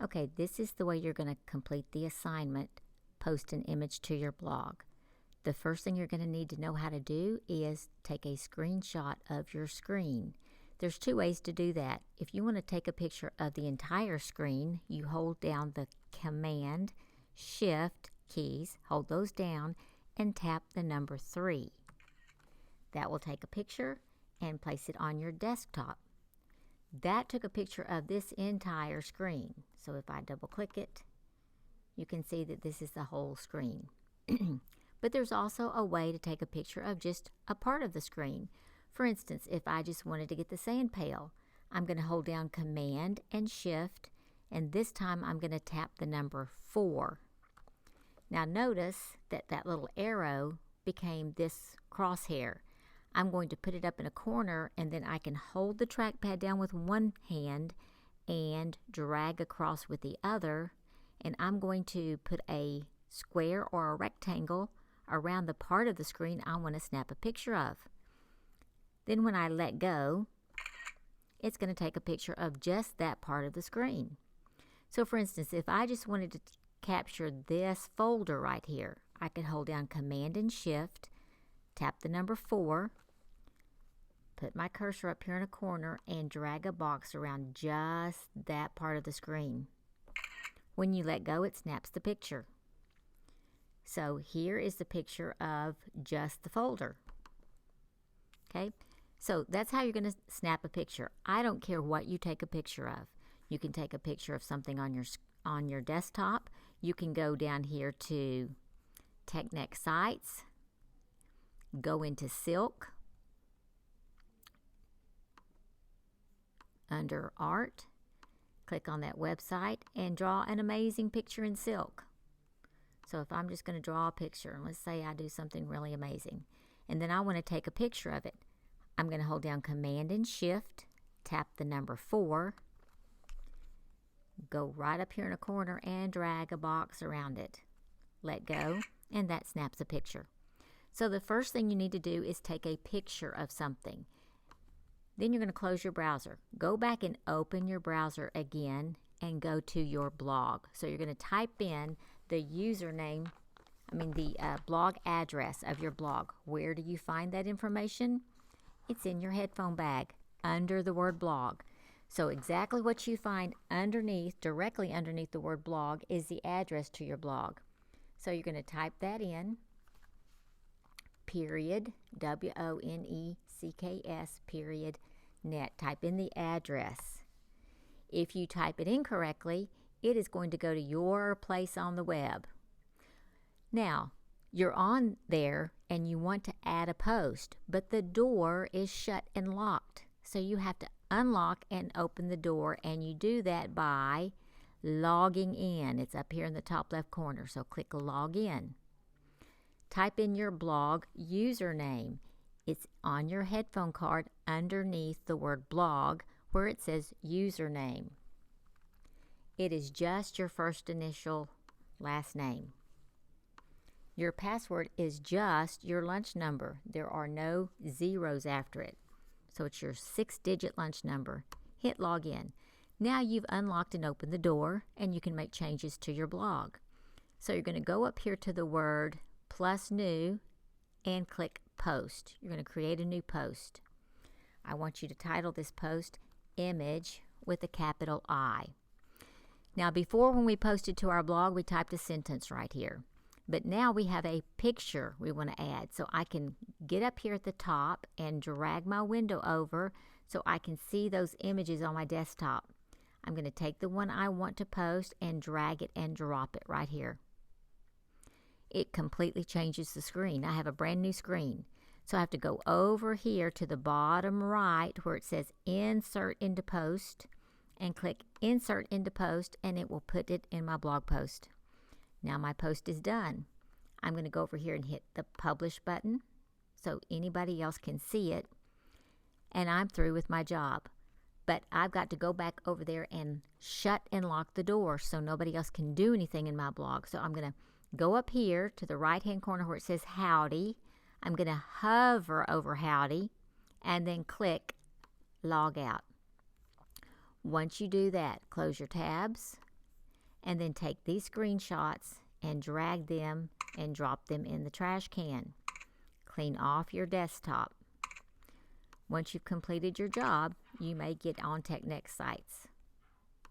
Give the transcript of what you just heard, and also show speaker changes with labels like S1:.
S1: Okay, this is the way you're going to complete the assignment, post an image to your blog. The first thing you're going to need to know how to do is take a screenshot of your screen. There's two ways to do that. If you want to take a picture of the entire screen, you hold down the Command, Shift keys, hold those down, and tap the number 3. That will take a picture and place it on your desktop. That took a picture of this entire screen. So if I double click it, you can see that this is the whole screen. But there's also a way to take a picture of just a part of the screen. For instance, if I just wanted to get the sand pail, I'm going to hold down Command and Shift, and this time I'm going to tap the number 4. Now notice that that little arrow became this crosshair. I'm going to put it up in a corner, and then I can hold the trackpad down with one hand and drag across with the other, and I'm going to put a square or a rectangle around the part of the screen I want to snap a picture of. Then when I let go, it's going to take a picture of just that part of the screen. So for instance, if I just wanted to capture this folder right here, I could hold down Command and Shift, tap the number 4, put my cursor up here in a corner, and drag a box around just that part of the screen. When you let go, it snaps the picture. So here is the picture of just the folder. Okay, so that's how you're going to snap a picture. I don't care what you take a picture of. You can take a picture of something on your desktop. You can go down here to TechNet Sites, go into Silk, under Art, click on that website, and draw an amazing picture in Silk. So if I'm just going to draw a picture, and let's say I do something really amazing, and then I want to take a picture of it, I'm going to hold down Command and Shift, tap the number 4, go right up here in a corner and drag a box around it. Let go, and that snaps a picture. So the first thing you need to do is take a picture of something. Then you're going to close your browser. Go back and open your browser again and go to your blog. So you're going to type in the blog address of your blog. Where do you find that information? It's in your headphone bag under the word blog. So exactly what you find underneath, directly underneath the word blog, is the address to your blog. So you're going to type that in, period, WONECKS, period, net. Type in the address. If you type it incorrectly, it is going to go to your place on the web. Now, you're on there and you want to add a post, but the door is shut and locked. So you have to unlock and open the door, and you do that by logging in. It's up here in the top left corner, so click Log In. Type in your blog username. It's on your headphone card underneath the word blog where it says username. It is just your first initial last name. Your password is just your lunch number. There are no zeros after it. So it's your 6-digit lunch number. Hit Log In. Now you've unlocked and opened the door, and you can make changes to your blog. So you're going to go up here to the word plus new and click Post. You're going to create a new post. I want you to title this post Image with a capital I. Now before, when we posted to our blog, we typed a sentence right here. But now we have a picture we want to add. So I can get up here at the top and drag my window over so I can see those images on my desktop. I'm going to take the one I want to post and drag it and drop it right here. It completely changes the screen. I have a brand new screen. So I have to go over here to the bottom right where it says Insert into Post and click Insert into Post, and it will put it in my blog post. Now my post is done. I'm going to go over here and hit the Publish button so anybody else can see it, and I'm through with my job. But I've got to go back over there and shut and lock the door so nobody else can do anything in my blog. So I'm going to go up here to the right-hand corner where it says Howdy. I'm going to hover over Howdy and then click Log Out. Once you do that, close your tabs, and then take these screenshots and drag them and drop them in the trash can. Clean off your desktop. Once you've completed your job, you may get on TechNet sites.